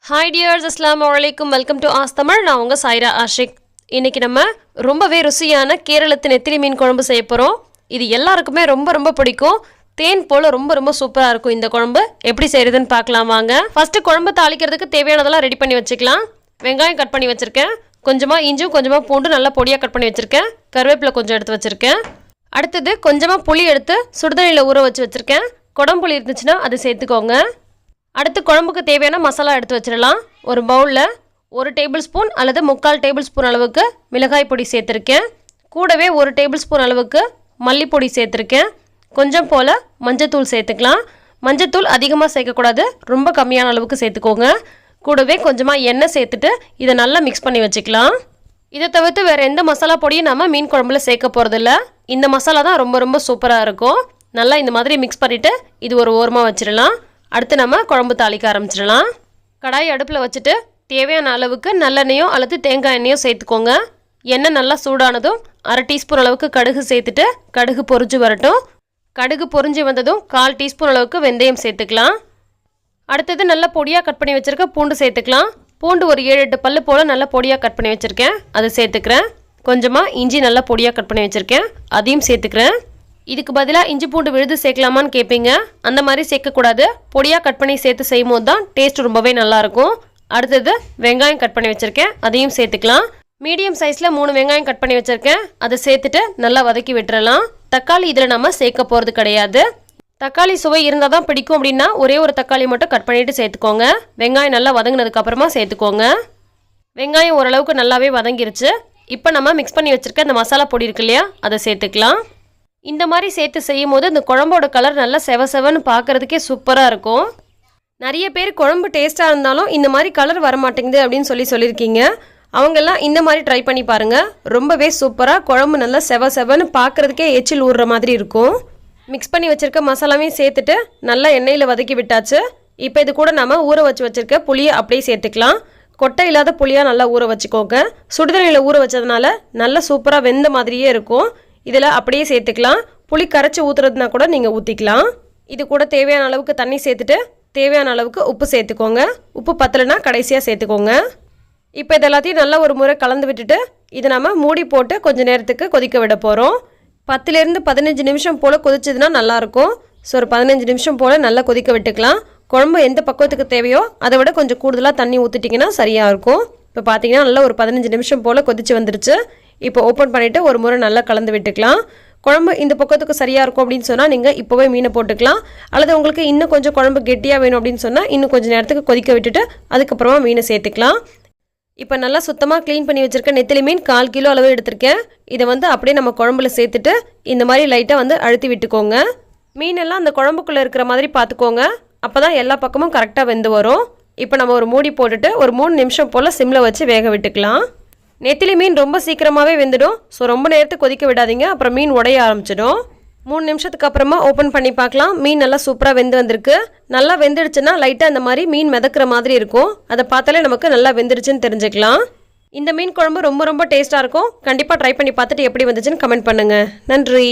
Hi dears, Assalamu alaikum. Welcome to Ask Tamil. நான் உங்க sairashiq. இன்னைக்கு நம்ம ரொம்பவே ருசியான கேரளத்து நெத்திலி மீன் குழம்பு செய்ய போறோம். இது எல்லாருக்குமே ரொம்ப பிடிக்கும். தேன் போல ரொம்ப சூப்பரா இருக்கும் இந்த குழம்பு. எப்படி செய்யறதுன்னு பார்க்கலாம் வாங்க. ஃபர்ஸ்ட் குழம்பு தாளிக்கிறதுக்கு தேவையானதெல்லாம் ரெடி பண்ணி வச்சுக்கலாம். வெங்காயம் கட் பண்ணி வச்சிருக்கேன். கொஞ்சமா இஞ்சியும் கொஞ்சமா பூண்டு நல்லா பொடியா கட் பண்ணி வச்சிருக்கேன். கறிவேப்பிலை கொஞ்சம் எடுத்து வச்சிருக்கேன். அடுத்து கொஞ்சமா புளி எடுத்து சுடுதண்ணில ஊற வச்சிருக்கேன். கொடம்புளி இருந்துச்சுனா அதை சேர்த்துக்கோங்க. அடுத்து குழம்புக்கு தேவையான மசாலா எடுத்து வச்சிடலாம். ஒரு பவுலில் 1 டேபிள் ஸ்பூன் அல்லது 3/4 டேபிள் ஸ்பூன் அளவுக்கு மிளகாய் பொடி சேர்த்துருக்கேன். கூடவே 1 டேபிள் ஸ்பூன் அளவுக்கு மல்லிப்பொடி சேர்த்துருக்கேன். கொஞ்சம் போல் மஞ்சத்தூள் சேர்த்துக்கலாம். மஞ்சத்தூள் அதிகமாக சேர்க்கக்கூடாது, ரொம்ப கம்மியான அளவுக்கு சேர்த்துக்கோங்க. கூடவே கொஞ்சமாக எண்ணெய் சேர்த்துட்டு இதை நல்லா மிக்ஸ் பண்ணி வச்சுக்கலாம். இதை தவிர்த்து வேறு எந்த மசாலா பொடியும் நம்ம மீன் குழம்புல சேர்க்க போகிறதில்ல. இந்த மசாலா தான் ரொம்ப சூப்பராக இருக்கும். நல்லா இந்த மாதிரி மிக்ஸ் பண்ணிவிட்டு இது ஒரு ஓரமாக வச்சிடலாம். அடுத்து நம்ம குழம்பு தாளிக்க ஆரம்பிச்சிடலாம். கடாய் அடுப்பில் வச்சுட்டு தேவையான அளவுக்கு நல்லெண்ணெயோ அல்லது தேங்காய் எண்ணெயோ சேர்த்துக்கோங்க. எண்ணெய் நல்லா சூடானதும் 1/2 டீஸ்பூன் அளவுக்கு கடுகு சேர்த்துட்டு கடுகு பொரிஞ்சு வரட்டும். கடுகு பொரிஞ்சு வந்ததும் 1/4 டீஸ்பூன் அளவுக்கு வெந்தயம் சேர்த்துக்கலாம். அடுத்தது நல்லா பொடியாக கட் பண்ணி வச்சுருக்க பூண்டு சேர்த்துக்கலாம். பூண்டு ஒரு 7-8 பல்லு போல் நல்லா பொடியாக கட் பண்ணி வச்சுருக்கேன், அதை சேர்த்துக்கிறேன். கொஞ்சமாக இஞ்சி நல்லா பொடியாக கட் பண்ணி வச்சுருக்கேன், அதையும் சேர்த்துக்கிறேன். இதுக்கு பதிலாக இஞ்சி பூண்டு விழுது சேர்க்கலாமான்னு கேட்பீங்க. அந்த மாதிரி சேர்க்கக்கூடாது, பொடியாக கட் பண்ணி சேர்த்து செய்யும் போது தான் டேஸ்ட் ரொம்பவே நல்லாயிருக்கும். அடுத்தது வெங்காயம் கட் பண்ணி வச்சுருக்கேன், அதையும் சேர்த்துக்கலாம். மீடியம் சைஸில் 3 வெங்காயம் கட் பண்ணி வச்சுருக்கேன், அதை சேர்த்துட்டு நல்லா வதக்கி விட்டுறலாம். தக்காளி இதில் நம்ம சேர்க்க போகிறது கிடையாது. தக்காளி சுவை இருந்தால் தான் பிடிக்கும் அப்படின்னா ஒரே ஒரு தக்காளி மட்டும் கட் பண்ணிவிட்டு சேர்த்துக்கோங்க. வெங்காயம் நல்லா வதங்கினதுக்கப்புறமா சேர்த்துக்கோங்க. வெங்காயம் ஓரளவுக்கு நல்லாவே வதங்கிருச்சு. இப்போ நம்ம மிக்ஸ் பண்ணி வச்சுருக்க இந்த மசாலா பொடி இருக்கு இல்லையா, அதை சேர்த்துக்கலாம். இந்த மாதிரி சேர்த்து செய்யும் போது இந்த குழம்போட கலர் நல்லா செவன்னு பார்க்குறதுக்கே சூப்பராக இருக்கும். நிறைய பேர் குழம்பு டேஸ்ட்டாக இருந்தாலும் இந்த மாதிரி கலர் வரமாட்டேங்குது அப்படின்னு சொல்லியிருக்கீங்க. அவங்கெல்லாம் இந்த மாதிரி ட்ரை பண்ணி பாருங்கள். ரொம்பவே சூப்பராக குழம்பு நல்லா செவன்னு பார்க்குறதுக்கே எச்சில் ஊறுற மாதிரி இருக்கும். மிக்ஸ் பண்ணி வச்சுருக்க மசாலாவையும் சேர்த்துட்டு நல்லா எண்ணெயில் வதக்கி விட்டாச்சு. இப்போ இது கூட நம்ம ஊற வச்சுருக்க புளியை அப்படியே சேர்த்துக்கலாம். கொட்டை இல்லாத புளியாக நல்லா ஊற வச்சுக்கோங்க. சுடுதண்ணியில் ஊற வச்சதுனால நல்லா சூப்பராக வெந்த மாதிரியே இருக்கும். இதில் அப்படியே சேர்த்துக்கலாம். புளி கரைச்சி ஊற்றுறதுனா கூட நீங்கள் ஊற்றிக்கலாம். இது கூட தேவையான அளவுக்கு தண்ணி சேர்த்துட்டு தேவையான அளவுக்கு உப்பு சேர்த்துக்கோங்க. உப்பு பத்தலைன்னா கடைசியாக சேர்த்துக்கோங்க. இப்போ இது எல்லாத்தையும் நல்லா ஒரு முறை கலந்து விட்டுட்டு இதை நம்ம மூடி போட்டு கொஞ்சம் நேரத்துக்கு கொதிக்க விட போகிறோம். 10லேருந்து 15 நிமிஷம் போல் கொதிச்சதுன்னா நல்லாயிருக்கும். ஸோ ஒரு 15 நிமிஷம் போல் நல்லா கொதிக்க விட்டுக்கலாம். குழம்பு எந்த பக்குவத்துக்கு தேவையோ அதை விட கொஞ்சம் கூடுதலாக தண்ணி ஊற்றிட்டிங்கன்னா சரியாக இருக்கும். இப்போ பார்த்தீங்கன்னா நல்லா ஒரு 15 நிமிஷம் போல் கொதிச்சு வந்துருச்சு. இப்போ ஓப்பன் பண்ணிவிட்டு ஒரு முறை நல்லா கலந்து விட்டுக்கலாம். குழம்பு இந்த பக்கத்துக்கு சரியாக இருக்கும் அப்படின்னு சொன்னால் நீங்கள் இப்போவே மீனை போட்டுக்கலாம். அல்லது உங்களுக்கு இன்னும் கொஞ்சம் குழம்பு கெட்டியாக வேணும் அப்படின்னு சொன்னால் இன்னும் கொஞ்சம் நேரத்துக்கு கொதிக்க விட்டுட்டு அதுக்கப்புறமா மீனை சேர்த்துக்கலாம். இப்போ நல்லா சுத்தமாக க்ளீன் பண்ணி வச்சுருக்க நெத்திலி மீன் 1/4 கிலோ அளவு எடுத்திருக்கேன். இதை அப்படியே நம்ம குழம்புல சேர்த்துட்டு இந்த மாதிரி லைட்டாக அழுத்தி விட்டுக்கோங்க. மீனெல்லாம் அந்த குழம்புக்குள்ளே இருக்கிற மாதிரி பார்த்துக்கோங்க. அப்போ தான் எல்லா பக்கமும் கரெக்டாக வெந்து வரும். இப்போ நம்ம ஒரு மூடி போட்டுட்டு ஒரு 3 நிமிஷம் போல் சிம்மில் வச்சு வேக விட்டுக்கலாம். நெத்திலி மீன் ரொம்ப சீக்கிரமாகவே வெந்துடும். ஸோ ரொம்ப நேரத்துக்கு கொதிக்க விடாதீங்க, அப்புறம் மீன் உடைய ஆரம்பிச்சிடும். 3 நிமிஷத்துக்கு அப்புறமா ஓப்பன் பண்ணி பார்க்கலாம். மீன் நல்லா சூப்பராக வெந்து வந்திருக்கு. நல்லா வெந்துடுச்சுன்னா லைட்டாக அந்த மாதிரி மீன் மிதக்கிற மாதிரி இருக்கும். அதை பார்த்தாலே நமக்கு நல்லா வெந்துடுச்சுன்னு தெரிஞ்சுக்கலாம். இந்த மீன் குழம்பு ரொம்ப டேஸ்ட்டாக இருக்கும். கண்டிப்பாக ட்ரை பண்ணி பார்த்துட்டு எப்படி வந்துச்சுன்னு கமெண்ட் பண்ணுங்கள். நன்றி.